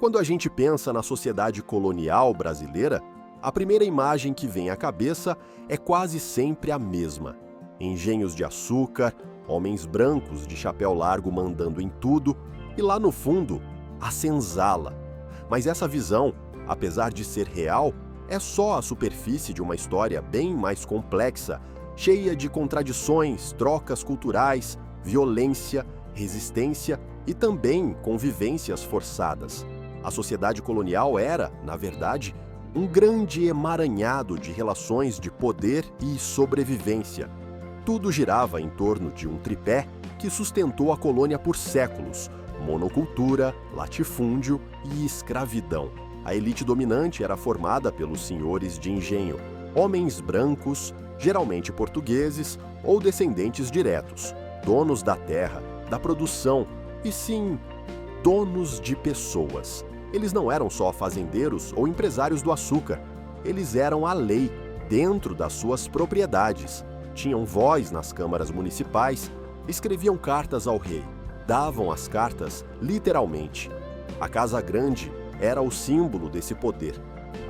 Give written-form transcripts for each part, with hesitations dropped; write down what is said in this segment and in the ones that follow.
Quando a gente pensa na sociedade colonial brasileira, a primeira imagem que vem à cabeça é quase sempre a mesma. Engenhos de açúcar, homens brancos de chapéu largo mandando em tudo e lá no fundo, a senzala. Mas essa visão, apesar de ser real, é só a superfície de uma história bem mais complexa, cheia de contradições, trocas culturais, violência, resistência e também convivências forçadas. A sociedade colonial era, na verdade, um grande emaranhado de relações de poder e sobrevivência. Tudo girava em torno de um tripé que sustentou a colônia por séculos: monocultura, latifúndio e escravidão. A elite dominante era formada pelos senhores de engenho, homens brancos, geralmente portugueses ou descendentes diretos, donos da terra, da produção e, sim, donos de pessoas. Eles não eram só fazendeiros ou empresários do açúcar, eles eram a lei dentro das suas propriedades. Tinham voz nas câmaras municipais, escreviam cartas ao rei, davam as cartas literalmente. A Casa Grande era o símbolo desse poder.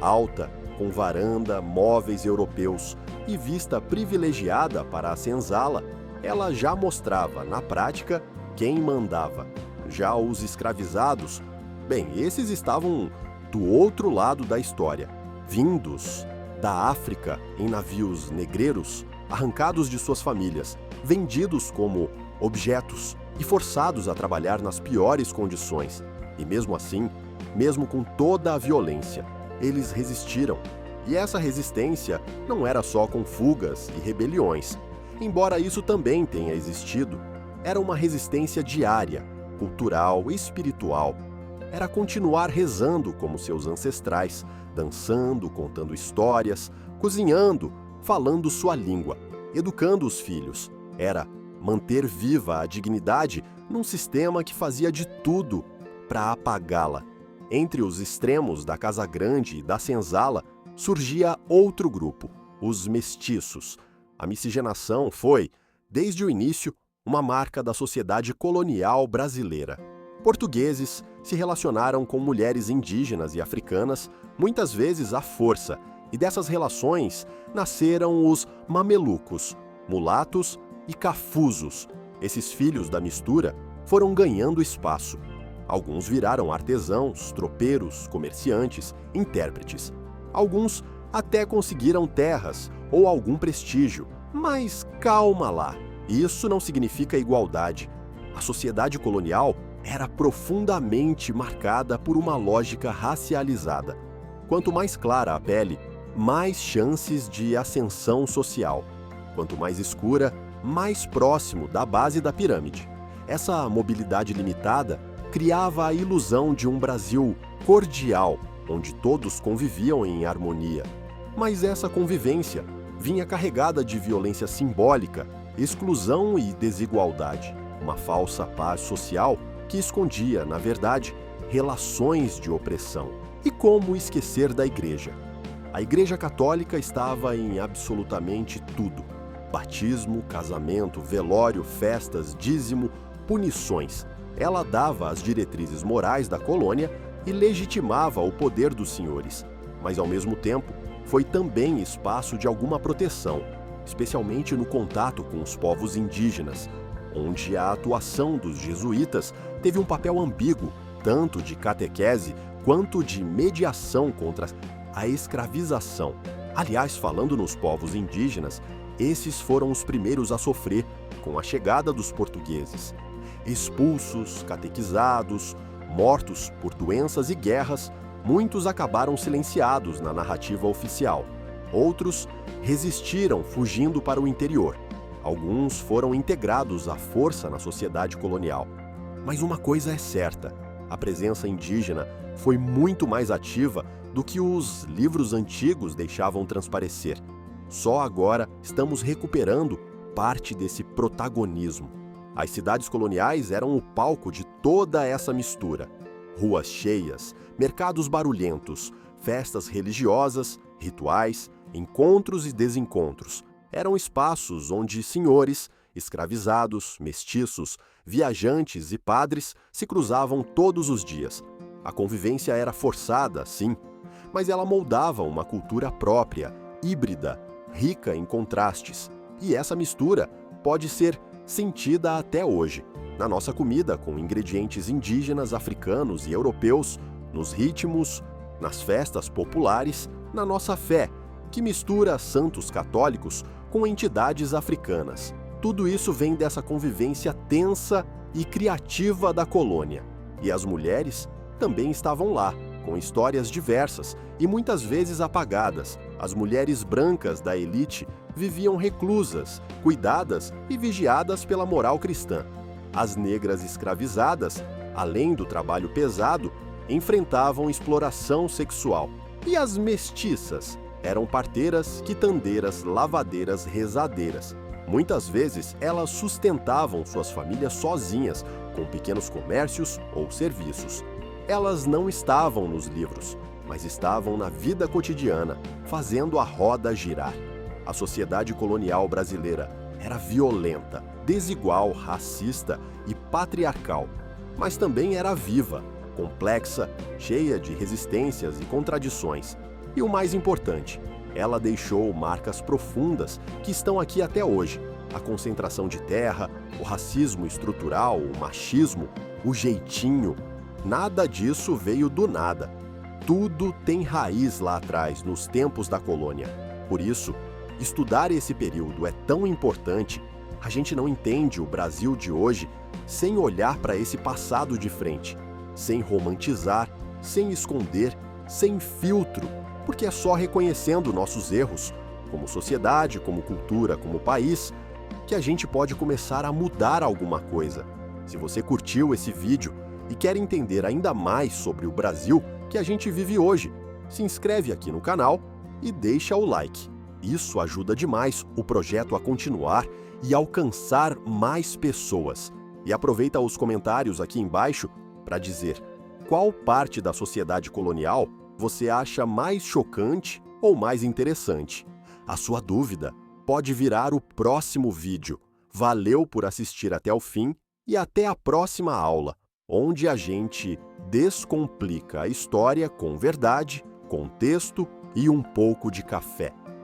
Alta, com varanda, móveis europeus e vista privilegiada para a senzala, ela já mostrava, na prática, quem mandava. Já os escravizados, bem, esses estavam do outro lado da história, vindos da África em navios negreiros, arrancados de suas famílias, vendidos como objetos e forçados a trabalhar nas piores condições. E mesmo assim, mesmo com toda a violência, eles resistiram. E essa resistência não era só com fugas e rebeliões. Embora isso também tenha existido, era uma resistência diária, cultural e espiritual. Era continuar rezando como seus ancestrais, dançando, contando histórias, cozinhando, falando sua língua, educando os filhos. Era manter viva a dignidade num sistema que fazia de tudo para apagá-la. Entre os extremos da Casa Grande e da senzala surgia outro grupo, os mestiços. A miscigenação foi, desde o início, uma marca da sociedade colonial brasileira. Portugueses se relacionaram com mulheres indígenas e africanas, muitas vezes à força, e dessas relações nasceram os mamelucos, mulatos e cafuzos. Esses filhos da mistura foram ganhando espaço. Alguns viraram artesãos, tropeiros, comerciantes, intérpretes. Alguns até conseguiram terras ou algum prestígio. Mas calma lá, isso não significa igualdade. A sociedade colonial era profundamente marcada por uma lógica racializada. Quanto mais clara a pele, mais chances de ascensão social. Quanto mais escura, mais próximo da base da pirâmide. Essa mobilidade limitada criava a ilusão de um Brasil cordial, onde todos conviviam em harmonia. Mas essa convivência vinha carregada de violência simbólica, exclusão e desigualdade. Uma falsa paz social que escondia, na verdade, relações de opressão. E como esquecer da Igreja? A Igreja Católica estava em absolutamente tudo: batismo, casamento, velório, festas, dízimo, punições. Ela dava as diretrizes morais da colônia e legitimava o poder dos senhores, mas ao mesmo tempo foi também espaço de alguma proteção, especialmente no contato com os povos indígenas, onde a atuação dos jesuítas teve um papel ambíguo, tanto de catequese quanto de mediação contra a escravização. Aliás, falando nos povos indígenas, esses foram os primeiros a sofrer com a chegada dos portugueses. Expulsos, catequizados, mortos por doenças e guerras, muitos acabaram silenciados na narrativa oficial. Outros resistiram fugindo para o interior. Alguns foram integrados à força na sociedade colonial. Mas uma coisa é certa: a presença indígena foi muito mais ativa do que os livros antigos deixavam transparecer. Só agora estamos recuperando parte desse protagonismo. As cidades coloniais eram o palco de toda essa mistura. Ruas cheias, mercados barulhentos, festas religiosas, rituais, encontros e desencontros. Eram espaços onde senhores, escravizados, mestiços, viajantes e padres se cruzavam todos os dias. A convivência era forçada, sim, mas ela moldava uma cultura própria, híbrida, rica em contrastes. E essa mistura pode ser sentida até hoje, na nossa comida com ingredientes indígenas, africanos e europeus, nos ritmos, nas festas populares, na nossa fé, que mistura santos católicos com entidades africanas. Tudo isso vem dessa convivência tensa e criativa da colônia. E as mulheres também estavam lá, com histórias diversas e muitas vezes apagadas. As mulheres brancas da elite viviam reclusas, cuidadas e vigiadas pela moral cristã. As negras escravizadas, além do trabalho pesado, enfrentavam exploração sexual. E as mestiças eram parteiras, quitandeiras, lavadeiras, rezadeiras. Muitas vezes, elas sustentavam suas famílias sozinhas, com pequenos comércios ou serviços. Elas não estavam nos livros, mas estavam na vida cotidiana, fazendo a roda girar. A sociedade colonial brasileira era violenta, desigual, racista e patriarcal, mas também era viva, complexa, cheia de resistências e contradições. E o mais importante, ela deixou marcas profundas que estão aqui até hoje. A concentração de terra, o racismo estrutural, o machismo, o jeitinho. Nada disso veio do nada. Tudo tem raiz lá atrás, nos tempos da colônia. Por isso, estudar esse período é tão importante. A gente não entende o Brasil de hoje sem olhar para esse passado de frente, sem romantizar, sem esconder, sem filtro, porque é só reconhecendo nossos erros, como sociedade, como cultura, como país, que a gente pode começar a mudar alguma coisa. Se você curtiu esse vídeo e quer entender ainda mais sobre o Brasil que a gente vive hoje, se inscreve aqui no canal e deixa o like. Isso ajuda demais o projeto a continuar e alcançar mais pessoas. E aproveita os comentários aqui embaixo para dizer qual parte da sociedade colonial você acha mais chocante ou mais interessante. A sua dúvida pode virar o próximo vídeo. Valeu por assistir até o fim e até a próxima aula, onde a gente descomplica a história com verdade, contexto e um pouco de café.